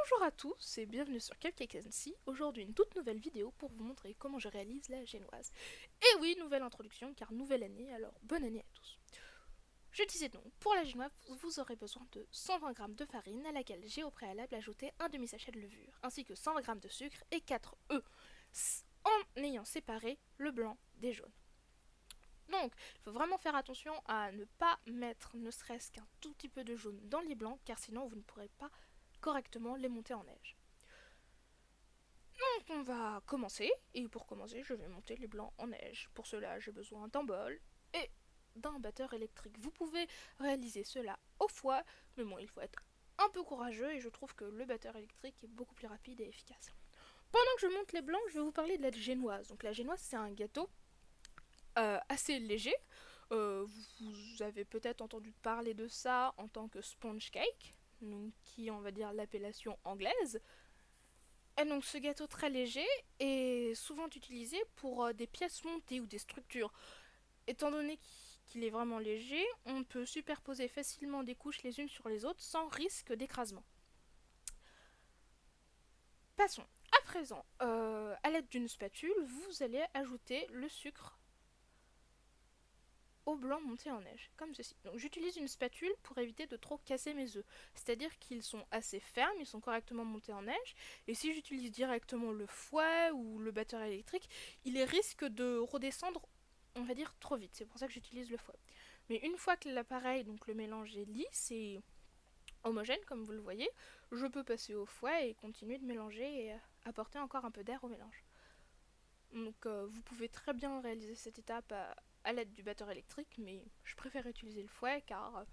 Bonjour à tous et bienvenue sur Cupcake NC. Aujourd'hui une toute nouvelle vidéo pour vous montrer comment je réalise la génoise. Et oui, nouvelle introduction car nouvelle année, alors bonne année à tous. Je disais donc, pour la génoise, vous aurez besoin de 120 g de farine à laquelle j'ai au préalable ajouté un demi-sachet de levure, ainsi que 120 g de sucre et 4 œufs, en ayant séparé le blanc des jaunes. Donc, il faut vraiment faire attention à ne pas mettre ne serait-ce qu'un tout petit peu de jaune dans les blancs, car sinon vous ne pourrez pas correctement les monter en neige. Donc on va commencer, et pour commencer je vais monter les blancs en neige. Pour cela j'ai besoin d'un bol et d'un batteur électrique. Vous pouvez réaliser cela au fouet, mais bon il faut être un peu courageux et je trouve que le batteur électrique est beaucoup plus rapide et efficace. Pendant que je monte les blancs, je vais vous parler de la génoise. Donc la génoise c'est un gâteau assez léger. Vous avez peut-être entendu parler de ça en tant que sponge cake, donc qui est on va dire l'appellation anglaise. Et donc ce gâteau très léger est souvent utilisé pour des pièces montées ou des structures. Étant donné qu'il est vraiment léger, on peut superposer facilement des couches les unes sur les autres sans risque d'écrasement. Passons. À présent, à l'aide d'une spatule, vous allez ajouter le sucre au blanc monté en neige, comme ceci. Donc j'utilise une spatule pour éviter de trop casser mes œufs. C'est-à-dire qu'ils sont assez fermes, ils sont correctement montés en neige, et si j'utilise directement le fouet ou le batteur électrique, il risque de redescendre, on va dire, trop vite. C'est pour ça que j'utilise le fouet. Mais une fois que l'appareil, donc le mélange est lisse et homogène, comme vous le voyez, je peux passer au fouet et continuer de mélanger et apporter encore un peu d'air au mélange. Donc vous pouvez très bien réaliser cette étape à l'aide du batteur électrique, mais je préfère utiliser le fouet car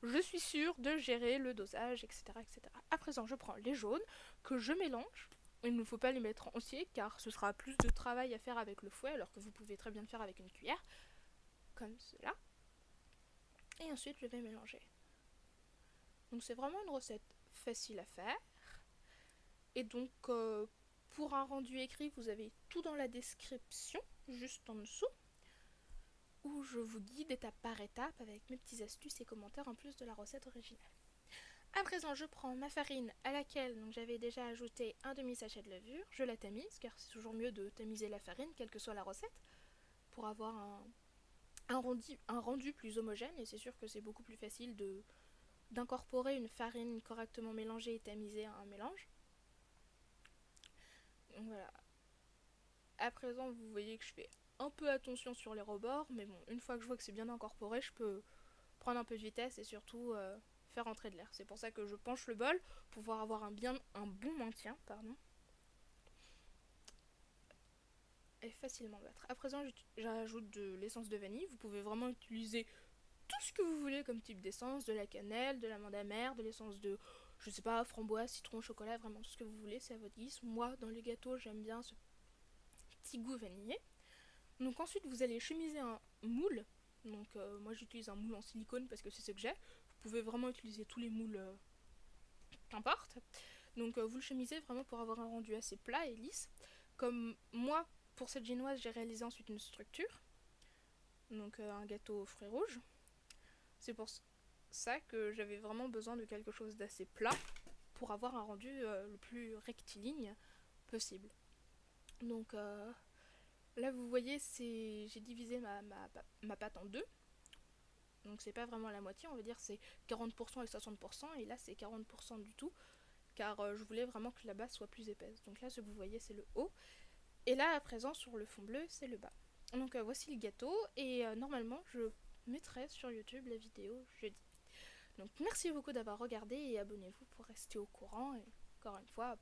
je suis sûre de gérer le dosage, etc., etc. À présent, je prends les jaunes que je mélange. Il ne faut pas les mettre entiers car ce sera plus de travail à faire avec le fouet alors que vous pouvez très bien le faire avec une cuillère, comme cela. Et ensuite, je vais mélanger. Donc c'est vraiment une recette facile à faire. Et donc, pour un rendu écrit, vous avez tout dans la description, juste en dessous, où je vous guide étape par étape avec mes petites astuces et commentaires en plus de la recette originale. À présent, je prends ma farine à laquelle j'avais déjà ajouté un demi-sachet de levure, je la tamise, car c'est toujours mieux de tamiser la farine, quelle que soit la recette, pour avoir un rendu plus homogène, et c'est sûr que c'est beaucoup plus facile d'incorporer une farine correctement mélangée et tamisée à un mélange. Donc voilà. À présent, vous voyez que je fais un peu attention sur les rebords, mais bon, une fois que je vois que c'est bien incorporé, je peux prendre un peu de vitesse et surtout faire entrer de l'air. C'est pour ça que je penche le bol pour pouvoir avoir un bon maintien, et facilement battre. À présent, j'ajoute de l'essence de vanille. Vous pouvez vraiment utiliser tout ce que vous voulez comme type d'essence, de la cannelle, de l'amande amère, de l'essence de, je sais pas, framboise, citron, chocolat, vraiment tout ce que vous voulez, c'est à votre guise. Moi, dans les gâteaux, j'aime bien ce petit goût vanillé. Donc ensuite, vous allez chemiser un moule. Donc moi, j'utilise un moule en silicone parce que c'est ce que j'ai. Vous pouvez vraiment utiliser tous les moules, qu'importe. Donc vous le chemisez vraiment pour avoir un rendu assez plat et lisse. Comme moi, pour cette génoise, j'ai réalisé ensuite une structure. Donc un gâteau aux fruits rouges. C'est pour ça que j'avais vraiment besoin de quelque chose d'assez plat pour avoir un rendu le plus rectiligne possible. Donc là vous voyez, j'ai divisé ma pâte en deux. Donc c'est pas vraiment la moitié, on va dire c'est 40% et 60%, et là c'est 40% du tout, car je voulais vraiment que la base soit plus épaisse. Donc là ce que vous voyez c'est le haut, et là à présent sur le fond bleu c'est le bas. Donc voici le gâteau, et normalement je mettrai sur YouTube la vidéo jeudi. Donc merci beaucoup d'avoir regardé et abonnez-vous pour rester au courant, et encore une fois,